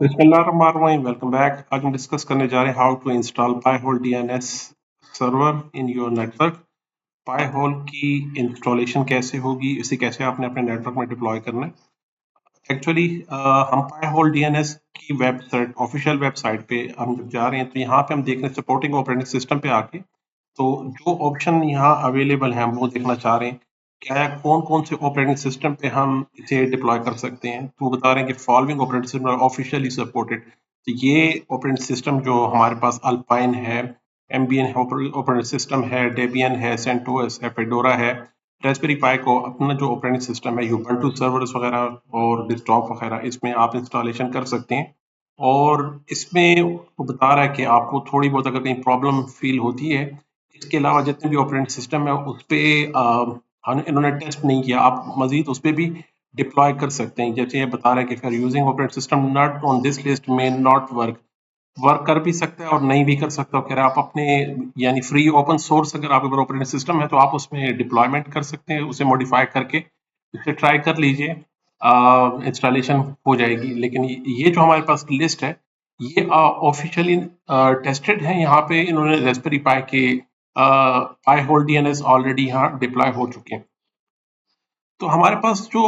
बिस्मिल्लाहिर्रहमानिर्रहीम, welcome back. आज हम डिस्कस करने जा रहे हैं how to install Pihole DNS server in your network. Pihole की इंस्टॉलेशन कैसे होगी, इसे कैसे आपने अपने नेटवर्क में डिप्लॉय करना है। एक्चुअली हम पाईहोल डीएनएस की वेबसाइट, ऑफिशियल वेबसाइट पे हम जब जा रहे हैं तो यहाँ पे हम देख रहे हैं सपोर्टिंग ऑपरेटिंग सिस्टम पे आके, तो जो ऑप्शन यहाँ अवेलेबल है हम वो देखना चाह रहे हैं। क्या कौन कौन से ऑपरेटिंग सिस्टम पे हम इसे डिप्लॉय कर सकते हैं, तो बता रहे हैं कि following operating system officially supported. तो ये ऑपरेटिंग सिस्टम जो हमारे पास अल्पाइन है, एम्बियन ऑपरेटिंग सिस्टम है, डेबियन है, सेंटोस है, फेडोरा है, रास्पबेरी पाई को अपना जो ऑपरेटिंग सिस्टम है यूबंटू सर्वर्स वगैरह और डेस्कटॉप वगैरह इसमें आप इंस्टॉलेशन कर सकते हैं। और इसमें वो बता रहा है कि आपको थोड़ी बहुत अगर कहीं प्रॉब्लम फील होती है, इसके अलावा जितने भी ऑपरेटिंग सिस्टम है उस पे इन्होंने टेस्ट नहीं किया, आप मजीद उस पे भी डिप्लॉय कर सकते हैं। जैसे ये बता रहा है कि फिर using operating system not on this list में नॉट वर्क, वर्क कर भी सकता है और नहीं भी कर सकता। कह रहे हैं आप अपने यानी फ्री ओपन सोर्स अगर आपके पास ऑपरेटिंग सिस्टम है तो आप उसमें डिप्लॉयमेंट कर सकते हैं, उसे मॉडिफाई करके इसे ट्राई कर लीजिए, इंस्टॉलेशन हो जाएगी। लेकिन ये जो हमारे पास लिस्ट है ये ऑफिशियली टेस्टेड है। यहाँ पे इन्होंने रास्पबेरी पाई के पाई होल डीएनएस ऑलरेडी यहाँ डिप्लॉय हो चुके हैं। तो हमारे पास जो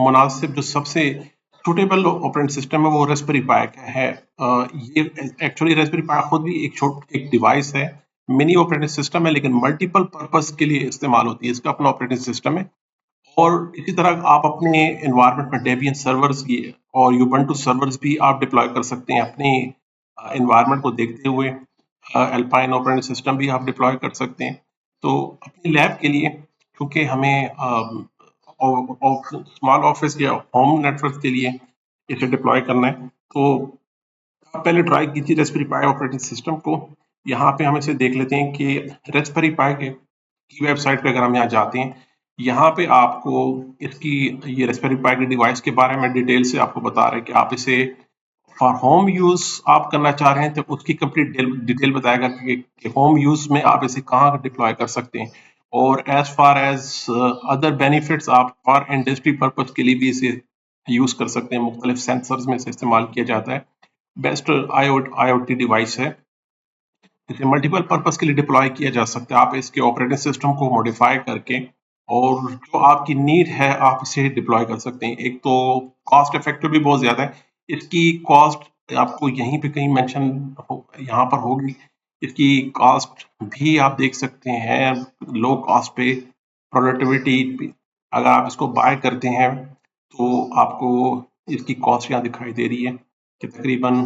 मुनासिब जो सबसे सुटेबल ऑपरेटिंग सिस्टम है वो रास्पबेरी पाई का है। ये एक्चुअली रास्पबेरी पाई खुद भी एक डिवाइस है, मिनी ऑपरेटिंग सिस्टम है, लेकिन मल्टीपल पर्पस के लिए इस्तेमाल होती है। इसका अपना ऑपरेटिंग सिस्टम है। और इसी तरह आप अपने एनवायरनमेंट में डेबियन सर्वर्स की और यूबंटू सर्वर्स भी आप डिप्लॉय कर सकते हैं अपने एनवायरनमेंट को देखते हुए। अल्पाइन ऑपरेटिंग सिस्टम भी आप डिप्लॉय कर सकते हैं। तो अपनी लैब के लिए, क्योंकि हमें स्मॉल ऑफिस या होम नेटवर्क के लिए इसे डिप्लॉय करना है, तो आप पहले ट्राई कीजिए रास्पबेरी पाई ऑपरेटिंग सिस्टम को। यहाँ पे हम इसे देख लेते हैं कि रास्पबेरी पाई के की वेबसाइट पे अगर हम यहाँ जाते हैं, यहाँ पे आपको इसकी ये रास्पबेरी पाई के डिवाइस के बारे में डिटेल से आपको बता रहा है कि आप इसे फॉर होम यूज आप करना चाह रहे हैं तो उसकी कंप्लीट डिटेल बताएगा कि होम यूज में आप इसे कहाँ डिप्लॉय कर सकते हैं। और as far as other benefits आप फॉर इंडस्ट्री पर्पज के लिए भी इसे यूज कर सकते हैं। मुख्तलिफ सेंसर्स में इसे इस्तेमाल किया जाता है। बेस्ट IoT डिवाइस है, इसे मल्टीपल पर्पस के लिए डिप्लॉय किया जा सकता है। आप इसके ऑपरेटिंग सिस्टम को मॉडिफाई करके और जो आपकी नीड है आप इसे डिप्लॉय कर सकते हैं। एक तो कॉस्ट इफेक्टिव भी बहुत ज़्यादा है। इसकी कॉस्ट आपको यहीं पे कहीं मेंशन यहाँ पर होगी। इसकी कॉस्ट भी आप देख सकते हैं, लो कॉस्ट पे प्रोडक्टिविटी। अगर आप इसको बाय करते हैं तो आपको इसकी कॉस्ट यहाँ दिखाई दे रही है कि तकरीबन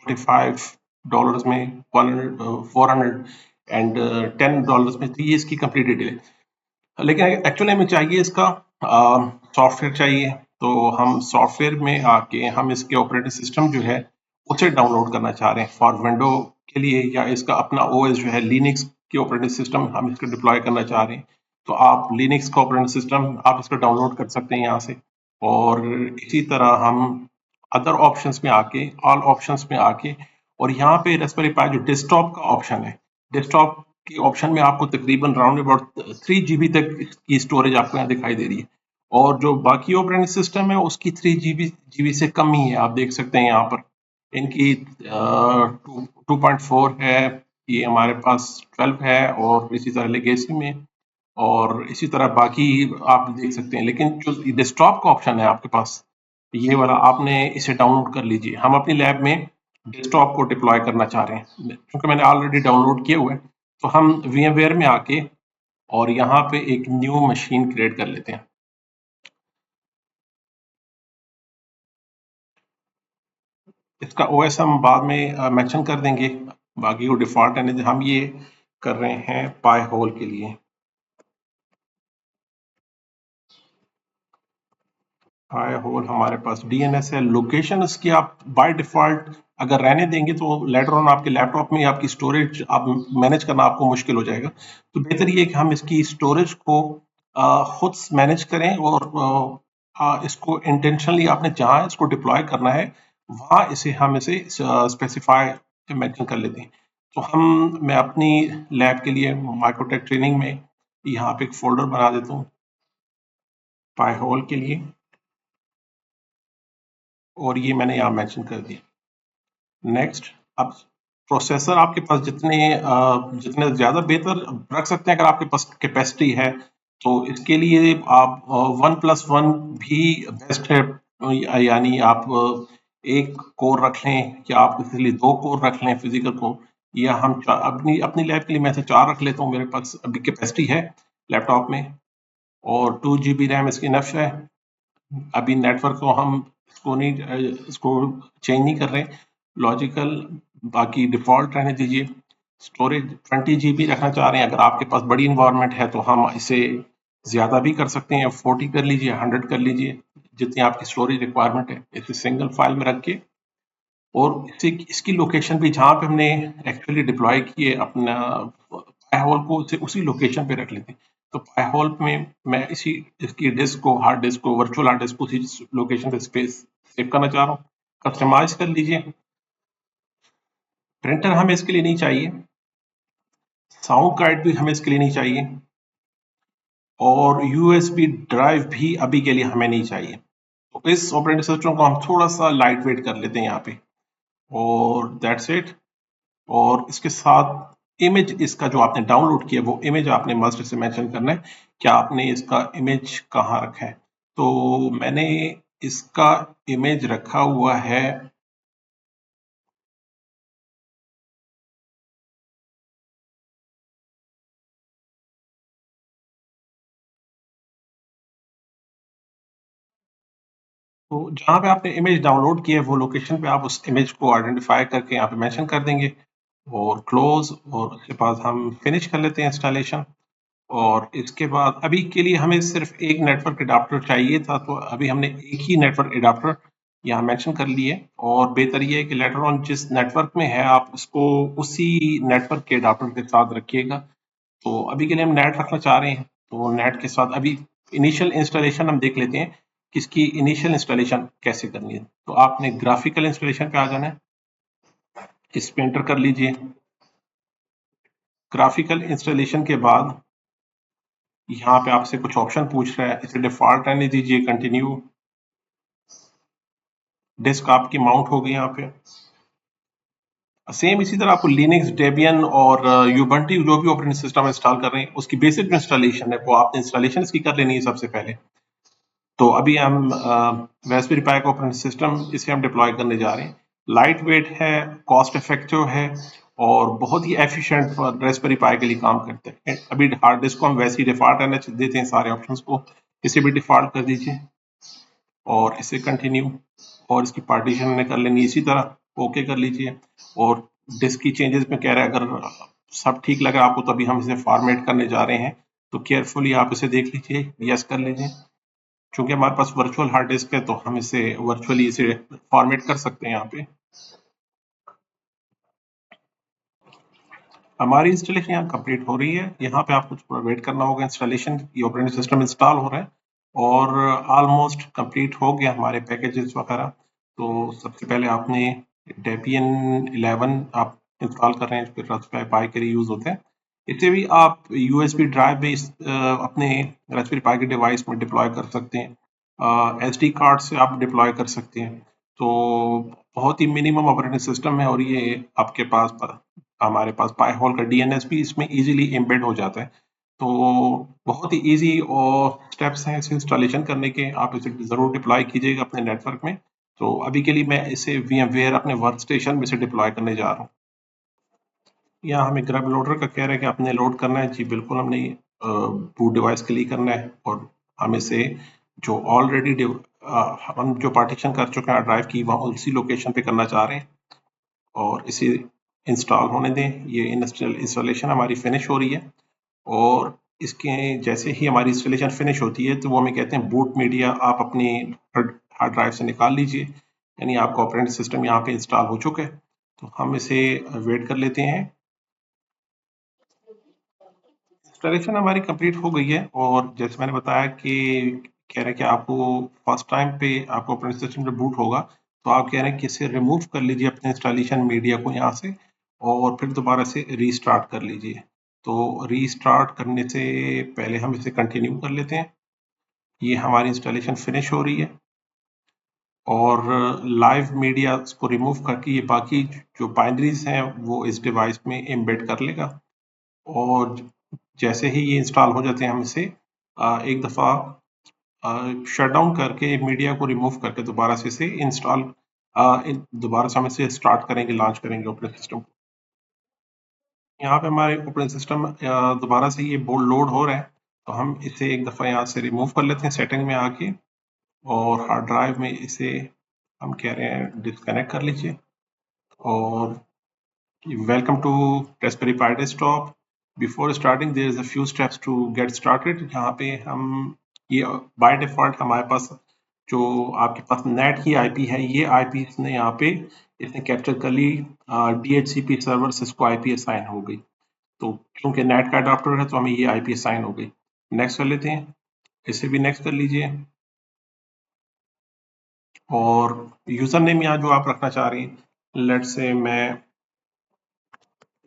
$45 में 410 डॉलर्स में। तो ये इसकी कंप्लीट डिटेल है। लेकिन एक्चुअली हमें चाहिए इसका सॉफ्टवेयर चाहिए। तो हम सॉफ्टवेयर में आके हम इसके ऑपरेटिंग सिस्टम जो है उसे डाउनलोड करना चाह रहे हैं फॉर विंडो के लिए, या इसका अपना ओएस जो है लिनक्स की ऑपरेटिंग सिस्टम हम इसको डिप्लॉय करना चाह रहे हैं। तो आप लिनक्स का ऑपरेटिंग सिस्टम आप इसको डाउनलोड कर सकते हैं यहाँ से। और इसी तरह हम अदर ऑप्शंस में आके, ऑल ऑप्शंस में आके, और यहाँ पे रास्पबेरी पाई जो डेस्कटॉप का ऑप्शन है, डेस्कटॉप के ऑप्शन में आपको तकरीबन राउंड अबाउट 3 GB तक की स्टोरेज आपको यहाँ दिखाई दे रही है। और जो बाकी ऑपरेटिंग सिस्टम है उसकी 3 GB से कम ही है। आप देख सकते हैं यहाँ पर इनकी 2.4 है, ये हमारे पास 12 है, और इसी तरह लेगेसी में, और इसी तरह बाकी आप देख सकते हैं। लेकिन जो डेस्कटॉप का ऑप्शन है आपके पास, ये वाला आपने इसे डाउनलोड कर लीजिए। हम अपनी लैब में डेस्कटॉप को डिप्लॉय करना चाह रहे हैं, क्योंकि मैंने ऑलरेडी डाउनलोड किए हुए हैं। तो हम VMware में आके और यहाँ पे एक न्यू मशीन क्रिएट कर लेते हैं। इसका OS हम बाद में मेंशन कर देंगे, बाकी वो डिफ़ॉल्ट है। हम ये कर रहे हैं पाई होल के लिए। पाई होल हमारे पास DNS है। लोकेशन इसकी आप बाय डिफ़ॉल्ट अगर रहने देंगे तो लेटर ऑन आपके लैपटॉप में आपकी स्टोरेज आप मैनेज करना आपको मुश्किल हो जाएगा। तो बेहतर ये है कि हम इसकी स्टोरेज को खुद मैनेज करें, और इसको इंटेंशनली आपने जहाँ इसको डिप्लॉय करना है वहाँ हम इसे स्पेसिफाई मेंशन कर लेते हैं। तो मैं अपनी लैब के लिए माइक्रोटेक ट्रेनिंग में यहाँ पे एक फोल्डर बना देता हूँ पाई होल के लिए। और ये मैंने यहाँ मेंशन कर दिया। नेक्स्ट, अब प्रोसेसर आपके पास जितने ज़्यादा बेहतर रख सकते हैं अगर आपके पास कैपेसिटी है, तो इसके लिए आप 1+1 भी बेस्ट है। यानी आप एक कोर रख लें या आप इसलिए 2 कोर रख लें फिजिकल को, या हम अपनी अपनी लैब के लिए मैं से 4 रख लेता हूँ, मेरे पास अभी कैपेसिटी है लैपटॉप में, और 2 GB रैम इसकी इनफ है। अभी नेटवर्क को हम इसको चेंज नहीं कर रहे, लॉजिकल बाकी डिफ़ॉल्ट रहने दीजिए। स्टोरेज 20 GB रखना चाह रहे हैं, अगर आपके पास बड़ी इन्वायरमेंट है तो हम इसे ज़्यादा भी कर सकते हैं, 40 कर लीजिए, 100 कर लीजिए, जितनी आपकी स्टोरेज रिक्वायरमेंट है, इसे सिंगल फाइल में रख के, और इसकी लोकेशन भी जहाँ पे हमने एक्चुअली डिप्लॉय किए अपना पाइहोल को, उसी लोकेशन पे रख लेते हैं। तो पाइहोल में मैं इसकी डिस्क को, हार्ड डिस्क को, वर्चुअल हार्ड डिस्क को उसी लोकेशन पे स्पेस सेव करना चाह रहा हूँ। कस्टमाइज कर लीजिए। प्रिंटर हमें इसके लिए नहीं चाहिए, साउंड कार्ड भी हमें इसके लिए नहीं चाहिए, और यूएसबी ड्राइव भी अभी के लिए हमें नहीं चाहिए। तो इस ऑपरेटिंग सिस्टम को हम थोड़ा सा लाइट वेट कर लेते हैं यहाँ पे, और दैट्स इट। और इसके साथ इमेज इसका जो आपने डाउनलोड किया, वो इमेज आपने मस्ट से मेंशन करना है कि आपने इसका इमेज कहाँ रखा है। तो मैंने इसका इमेज रखा हुआ है, तो जहाँ पे आपने इमेज डाउनलोड किया है वो लोकेशन पे आप उस इमेज को आइडेंटिफाई करके यहाँ पे मेंशन कर देंगे, और क्लोज, और उसके बाद हम फिनिश कर लेते हैं इंस्टॉलेशन। और इसके बाद अभी के लिए हमें सिर्फ एक नेटवर्क एडाप्टर चाहिए था, तो अभी हमने एक ही नेटवर्क एडाप्टर यहाँ मेंशन कर लिए, और बेहतर ये है कि लेटर ऑन जिस नेटवर्क में है आप उसको उसी नेटवर्क के एडाप्टर के साथ रखिएगा। तो अभी के लिए हम नेट रखना चाह रहे हैं, तो नेट के साथ अभी इनिशियल इंस्टॉलेशन हम देख लेते हैं कि इसकी इनिशियल इंस्टॉलेशन कैसे करनी है। तो आपने ग्राफिकल इंस्टॉलेशन पे आ जाना है, इस पे एंटर कर लीजिए। ग्राफिकल इंस्टॉलेशन के बाद यहाँ पे आपसे कुछ ऑप्शन पूछ रहा है, इसे डिफॉल्ट रहने दीजिए, कंटिन्यू। डिस्क आपकी माउंट हो गई यहाँ पे। सेम इसी तरह आपको लिनक्स, डेबियन और यूबंटू जो भी ऑपरेटिंग सिस्टम इंस्टॉल कर रहे हैं उसकी बेसिक जो इंस्टॉलेशन है वो आपने इंस्टॉलेशन इसकी कर लेनी है सबसे पहले। तो अभी हम रास्पबेरी पाई का ऑपरेटिंग सिस्टम इसे हम डिप्लॉय करने जा रहे हैं। लाइट वेट है, कॉस्ट इफेक्टिव है, और बहुत ही एफिशिएंट रास्पबेरी पाई के लिए काम करते हैं। अभी हार्ड डिस्क को हम वैसे ही डिफॉल्ट रहने देते हैं सारे ऑप्शंस को, इसे भी डिफॉल्ट कर दीजिए, और इसे कंटिन्यू, और इसकी पार्टीशन हमने कर लेनी इसी तरह, ओके कर लीजिए। और डिस्क की चेंजेस में कह रहा है, अगर सब ठीक लगा आपको तो अभी हम इसे फॉर्मेट करने जा रहे हैं, तो केयरफुली आप इसे देख लीजिए, यस कर लीजिए। चूंकि हमारे पास वर्चुअल हार्ड डिस्क है तो हम इसे वर्चुअली इसे फॉर्मेट कर सकते हैं यहाँ पे। हमारी इंस्टॉलेशन यहाँ कंप्लीट हो रही है, यहाँ पे आपको थोड़ा वेट करना होगा, इंस्टॉलेशन ये ऑपरेटिंग सिस्टम इंस्टॉल हो रहा है, और ऑलमोस्ट कंप्लीट हो गया हमारे पैकेजेस वगैरह। तो सबसे पहले आपने डेबियन 11 आप इंस्टॉल कर रहे हैं, फिर रास्पबेरी पाई के लिए यूज होते हैं। इसे भी आप यूएसबी ड्राइव में अपने रास्पबेरी पाई के डिवाइस में डिप्लॉय कर सकते हैं, एसडी कार्ड से आप डिप्लॉय कर सकते हैं। तो बहुत ही मिनिमम ऑपरेटिंग सिस्टम है, और ये आपके पास हमारे पास पाइहोल का डीएनएस भी इसमें इजीली एम्बेड हो जाता है। तो बहुत ही इजी और स्टेप्स हैं इसे इंस्टॉलेशन करने के, आप इसे ज़रूर डिप्लॉय कीजिएगा अपने नेटवर्क में। तो अभी के लिए मैं इसे VMware अपने वर्क स्टेशन में से डिप्लॉय करने जा रहा हूँ। यहाँ हमें ग्रब लोडर का कह रहा है कि आपने लोड करना है, जी बिल्कुल हमने बूट डिवाइस के लिए करना है, और हम इसे जो ऑलरेडी हम जो पार्टीशन कर चुके हैं ड्राइव की, वहाँ उसी लोकेशन पे करना चाह रहे हैं, और इसे इंस्टॉल होने दें। ये इंस्टॉलेशन हमारी फिनिश हो रही है, और इसके जैसे ही हमारी इंस्टॉलेशन फिनिश होती है तो वो हमें कहते हैं बूट मीडिया आप अपनी हार्ड ड्राइव से निकाल लीजिए, यानी आपका ऑपरेटिंग सिस्टम यहाँ पे इंस्टॉल हो चुका है। तो हम इसे वेट कर लेते हैं। इंस्टॉलेशन हमारी कंप्लीट हो गई है, और जैसे मैंने बताया कि कह रहे हैं कि आपको फर्स्ट टाइम पे आपको ऑपरेटिंग सिस्टम जब बूट होगा तो आप कह रहे हैं कि इसे रिमूव कर लीजिए अपने इंस्टॉलेशन मीडिया को यहाँ से, और फिर दोबारा से रीस्टार्ट कर लीजिए। तो रीस्टार्ट करने से पहले हम इसे कंटिन्यू कर लेते हैं। ये हमारी इंस्टॉलेशन फिनिश हो रही है। और लाइव मीडिया को रिमूव करके ये बाकी जो बाइनरीज हैं वो इस डिवाइस में एम्बेड कर लेगा। और जैसे ही ये इंस्टॉल हो जाते हैं हम इसे एक दफ़ा शट डाउन करके मीडिया को रिमूव करके दोबारा से इसे इंस्टॉल दोबारा से हम इसे स्टार्ट करेंगे, लॉन्च करेंगे ऑपरेटिंग सिस्टम को। यहाँ पे हमारे ऑपरेटिंग सिस्टम दोबारा से ये बोर्ड लोड हो रहा है, तो हम इसे एक दफ़ा यहाँ से रिमूव कर लेते हैं सेटिंग में आके, और हार्ड ड्राइव में इसे हम कह रहे हैं डिस्कनेक्ट कर लीजिए। और welcome to Raspberry Pi desktop. Before starting there is a few steps to get started. यहाँ पे हम ये बाय डिफॉल्ट हमारे पास जो आपके पास नेट की आईपी है, ये आईपी इसने यहाँ पे इसने कैप्चर कर ली, DHCP सर्वर से इसको आईपी असाइन हो गई। तो क्योंकि नेट का अडाप्टर है तो हमें ये आईपी असाइन हो गई। नेक्स्ट कर लेते हैं, इसे भी नेक्स्ट कर लीजिए। और यूजर नेम यहाँ जो आप रखना चाह रहे हैं, लेट्स से मैं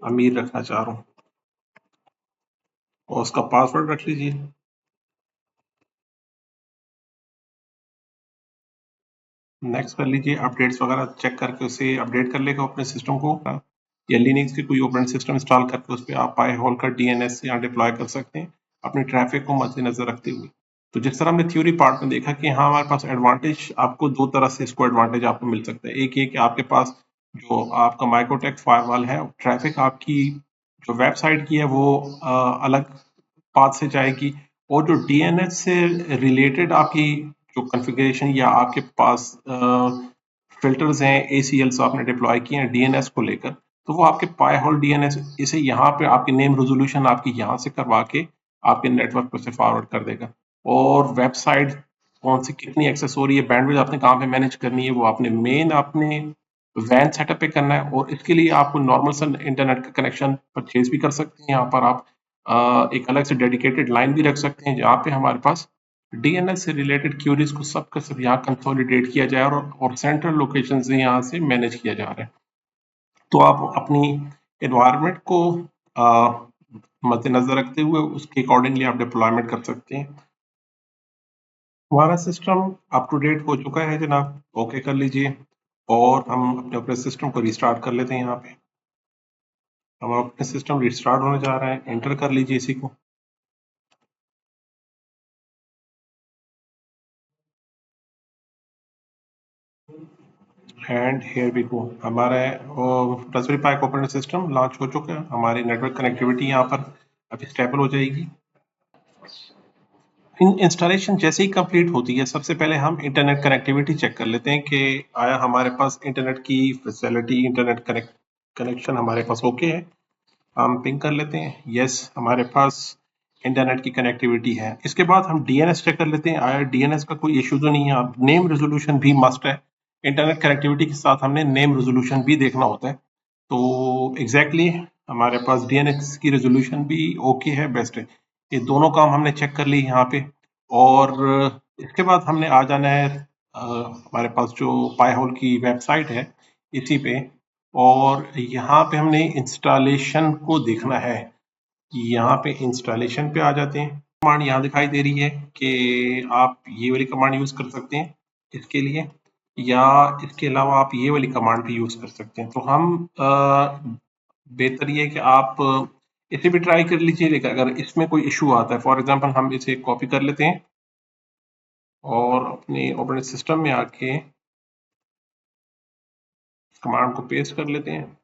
अमीर रखना चाह रहा हूँ, और उसका पासवर्ड रख लीजिए। नेक्स्ट कर लीजिए, अपडेट्स वगैरह चेक करके उसे अपडेट कर लेगा अपने सिस्टम को, या लिनक्स के कोई ऑपरेटिंग सिस्टम इंस्टॉल करके उस पर आप पाई होल का DNS यहाँ डिप्लॉय कर सकते हैं अपने ट्रैफिक को मद्देनजर रखते हुए। तो जिस तरह हमने थ्योरी पार्ट में देखा कि हाँ हमारे पास एडवांटेज, आपको दो तरह से इसको एडवांटेज आपको मिल सकता है। एक ये कि आपके पास जो आपका माइक्रोटेक फायरवॉल है, ट्रैफिक आपकी जो वेबसाइट की है वो अलग पाथ से जाएगी, और जो DNS से रिलेटेड आपकी जो कॉन्फ़िगरेशन या आपके पास फिल्टर्स हैं, ACLs आपने डिप्लॉय किए हैं DNS को लेकर, तो वो आपके पाई होल DNS इसे यहाँ पे आपकी नेम रेजोल्यूशन आपकी यहाँ से करवा के आपके नेटवर्क पर से फॉरवर्ड कर देगा। और वेबसाइट कौन सी कितनी एक्सेस हो रही है, बैंडविड्थ आपने कहाँ पे मैनेज करनी है, वो आपने मेन अपने वैन सेटअप पे करना है। और इसके लिए आपको नॉर्मल सा इंटरनेट का कनेक्शन परचेज भी कर सकते हैं। यहाँ पर आप एक अलग से डेडिकेटेड लाइन भी रख सकते हैं जहाँ पे हमारे पास DNS से रिलेटेड क्यूरीज को सब का सब यहाँ कंसोलिडेट किया जाए, और सेंट्रल लोकेशन से यहाँ से मैनेज किया जा रहा है। तो आप अपनी एनवायरनमेंट को मद्देनजर रखते हुए उसके अकॉर्डिंगली आप डिप्लॉयमेंट कर सकते हैं। हमारा सिस्टम अप टू डेट हो चुका है जनाब, ओके कर लीजिए, और हम अपने ऑपरेटिंग सिस्टम को रिस्टार्ट कर लेते हैं। यहाँ पे हमारा ऑपरेटिंग सिस्टम रिस्टार्ट होने जा रहा है, एंटर कर लीजिए इसी को। एंड हियर वी गो, हमारा रास्पबेरी पाई ऑपरेटिंग सिस्टम लॉन्च हो चुका है। हमारी नेटवर्क कनेक्टिविटी यहाँ पर अभी स्टेबल हो जाएगी। इंस्टॉलेशन जैसे ही कंप्लीट होती है, सबसे पहले हम इंटरनेट कनेक्टिविटी चेक कर लेते हैं कि आया हमारे पास इंटरनेट की फैसिलिटी, इंटरनेट कनेक्शन हमारे पास ओके है। हम पिंग कर लेते हैं, यस हमारे पास इंटरनेट की कनेक्टिविटी है। इसके बाद हम DNS चेक कर लेते हैं, आया DNS का कोई इशू तो नहीं है। अब नेम रेजोल्यूशन भी मस्ट है, इंटरनेट कनेक्टिविटी के साथ हमने नेम रेजोल्यूशन भी देखना होता है। तो एग्जैक्टली हमारे पास DNS की रेजोल्यूशन भी ओके है, बेस्ट है। ये दोनों काम हमने चेक कर ली यहाँ पे। और इसके बाद हमने आ जाना है हमारे पास जो पाई होल की वेबसाइट है इसी पे, और यहाँ पे हमने इंस्टॉलेशन को देखना है। यहाँ पे इंस्टॉलेशन पे आ जाते हैं। कमांड यहाँ दिखाई दे रही है कि आप ये वाली कमांड यूज कर सकते हैं इसके लिए, या इसके अलावा आप ये वाली कमांड भी यूज कर सकते हैं। तो हम बेहतर ये है कि आप इसे भी ट्राई कर लीजिए, लेकिन अगर इसमें कोई इशू आता है, फॉर एग्जांपल हम इसे कॉपी कर लेते हैं और अपने ऑपरेटिंग सिस्टम में आके कमांड को पेस्ट कर लेते हैं।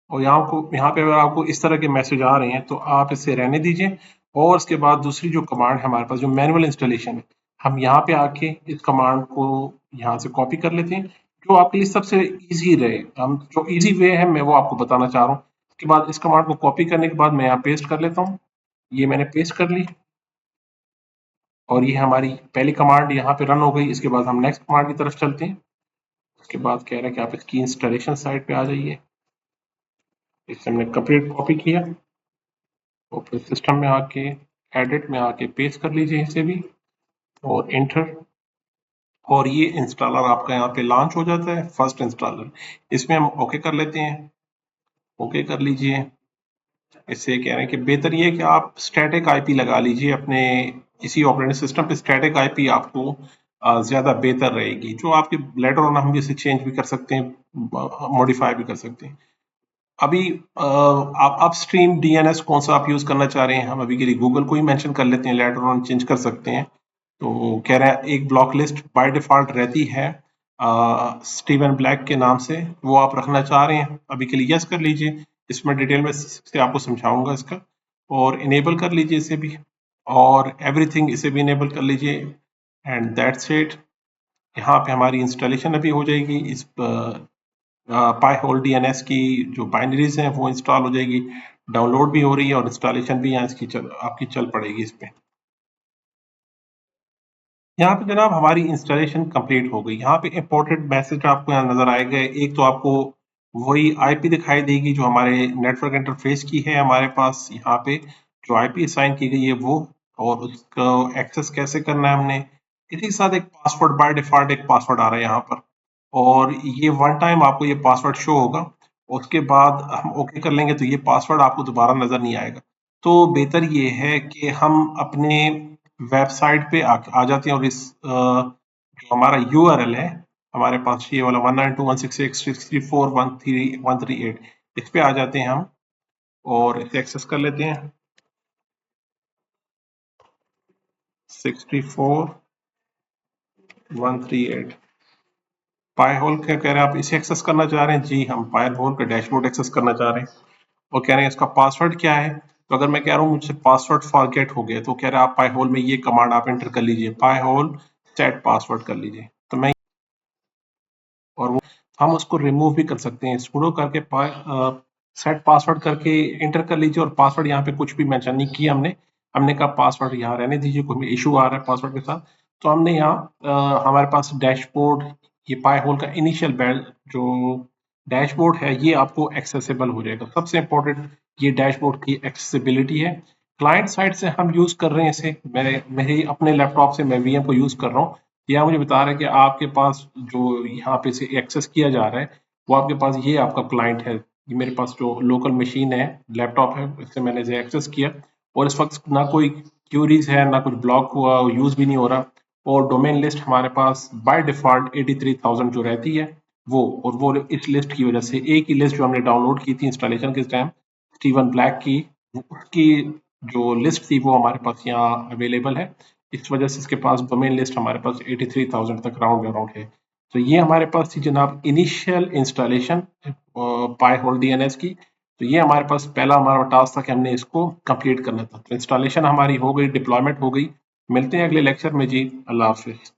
और यहाँ पे अगर आपको इस तरह के मैसेज आ रहे हैं तो आप इसे रहने दीजिए। और उसके बाद दूसरी जो कमांड है हमारे पास, जो मैनुअल इंस्टॉलेशन है, हम यहाँ पे आके इस कमांड को यहाँ से कॉपी कर लेते हैं, जो आपके लिए सबसे इजी रहे। हम जो इजी वे है मैं वो आपको बताना चाह रहा हूँ। उसके बाद इस कमांड को कॉपी करने के बाद मैं यहाँ पेस्ट कर लेता हूँ। ये मैंने पेस्ट कर ली, और ये हमारी पहली कमांड यहाँ पे रन हो गई। इसके बाद हम नेक्स्ट कमांड की तरफ चलते हैं। उसके बाद कह रहा है कि आप इसकी इंस्टॉलेशन साइट पे आ जाइए। इसे हमने कंप्लीट कॉपी किया, ओपन सिस्टम में आके एडिट में आके पेस्ट कर लीजिए इसे भी, और एंटर। और ये इंस्टॉलर आपका यहाँ पे लॉन्च हो जाता है, फर्स्ट इंस्टॉलर। इसमें हम ओके कर लेते हैं, ओके कर लीजिए। इससे कह रहे हैं कि बेहतर ये है कि आप स्टैटिक आईपी लगा लीजिए अपने इसी ऑपरेटिंग सिस्टम पे स्टैटिक आईपी आपको ज़्यादा बेहतर रहेगी, जो आपके लेटर ऑन हम इसे चेंज भी कर सकते हैं, मॉडिफाई भी कर सकते हैं। अभी आप अपस्ट्रीम डीएनएस कौन सा आप यूज़ करना चाह रहे हैं, हम अभी के लिए गूगल को ही मेंशन कर लेते हैं, लेटर ऑन चेंज कर सकते हैं। तो कह रहा है एक ब्लॉक लिस्ट बाय डिफ़ॉल्ट रहती है स्टीवन ब्लैक के नाम से, वो आप रखना चाह रहे हैं, अभी के लिए यस कर लीजिए। इसमें डिटेल में से आपको समझाऊंगा इसका, और इनेबल कर लीजिए इसे भी, और एवरीथिंग इसे भी इनेबल कर लीजिए, एंड दैट्स इट। यहाँ पे हमारी इंस्टॉलेशन अभी हो जाएगी, इस पाई होल डीएनएस की जो बाइनरीज हैं वो इंस्टॉल हो जाएगी, डाउनलोड भी हो रही है और इंस्टॉलेशन भी यहाँ इसकी आपकी चल पड़ेगी इस पे। यहाँ पे जनाब हमारी इंस्टॉलेशन कंप्लीट हो गई। यहाँ पे इंपॉर्टेंट मैसेज आपको यहाँ नजर आएगा। एक तो आपको वही आईपी दिखाई देगी जो हमारे नेटवर्क इंटरफेस की है, हमारे पास यहाँ पे जो आईपी असाइन की गई है वो, और उसको एक्सेस कैसे करना है हमने। इसी के साथ एक पासवर्ड बाय डिफॉल्ट एक पासवर्ड आ रहा है यहाँ पर, और ये वन टाइम आपको ये पासवर्ड शो होगा, उसके बाद हम ओके कर लेंगे तो ये पासवर्ड आपको दोबारा नजर नहीं आएगा। तो बेहतर ये है कि हम अपने वेबसाइट पे आ जाते हैं, और इस जो हमारा यूआरएल है हमारे पास ये वाला 192.168.64.13.138, इस पे आ जाते हैं हम और इसे एक्सेस कर लेते हैं। 64.138 पाई होल क्या कह रहे हैं, आप इसे एक्सेस करना चाह रहे हैं? जी, हम पाई होल का डैशबोर्ड एक्सेस करना चाह रहे हैं, और कह रहे हैं इसका पासवर्ड क्या है। तो अगर मैं कह रहा हूँ मुझसे पासवर्ड फॉरगेट हो गया, तो कह रहा है आप पाई होल में ये कमांड आप एंटर कर लीजिए, पाई होल सेट पासवर्ड कर लीजिए। तो मैं, और वो हम उसको रिमूव भी कर सकते हैं, सुडो करके सेट पासवर्ड करके एंटर कर लीजिए, और पासवर्ड यहाँ पे कुछ भी मेंशन नहीं किया हमने। हमने कहा पासवर्ड यहाँ रहने दीजिए, कोई इशू आ रहा है पासवर्ड के साथ। तो हमने यहाँ हमारे पास डैशबोर्ड, ये पाई होल का इनिशियल बेल जो डैशबोर्ड है ये आपको एक्सेसिबल हो जाएगा। सबसे इंपॉर्टेंट ये डैशबोर्ड की एक्सेसिबिलिटी है। क्लाइंट साइड से हम यूज कर रहे हैं इसे, मेरे अपने लैपटॉप से मैं वीएम को यूज कर रहा हूँ। यहाँ मुझे बता रहा है कि आपके पास जो यहाँ पे से एक्सेस किया जा रहा है वो आपके पास ये आपका क्लाइंट है। ये मेरे पास जो लोकल मशीन है, लैपटॉप है, इससे मैंने इसे एक्सेस किया, और इस वक्त ना कोई क्यूरीज है, ना कुछ ब्लॉक हुआ, यूज भी नहीं हो रहा। और डोमेन लिस्ट हमारे पास बाय डिफॉल्ट 83,000 जो रहती है वो, और वो इस लिस्ट की वजह से एक ही लिस्ट जो हमने डाउनलोड की थी इंस्टॉलेशन के टाइम स्टीवन ब्लैक की, उसकी जो लिस्ट थी वो हमारे पास यहाँ अवेलेबल है। इस वजह से इसके पास डोमेन लिस्ट हमारे पास 83,000 तक राउंड अराउंड है। तो ये हमारे पास थी जनाब इनिशियल इंस्टॉलेशन पाई होल डीएनएस की। तो ये हमारे पास पहला हमारा टास्क था कि हमने इसको कंप्लीट करना था। तो इंस्टॉलेशन हमारी हो गई, डिप्लॉयमेंट हो गई। मिलते हैं अगले लेक्चर में जी। अल्लाह हाफिज।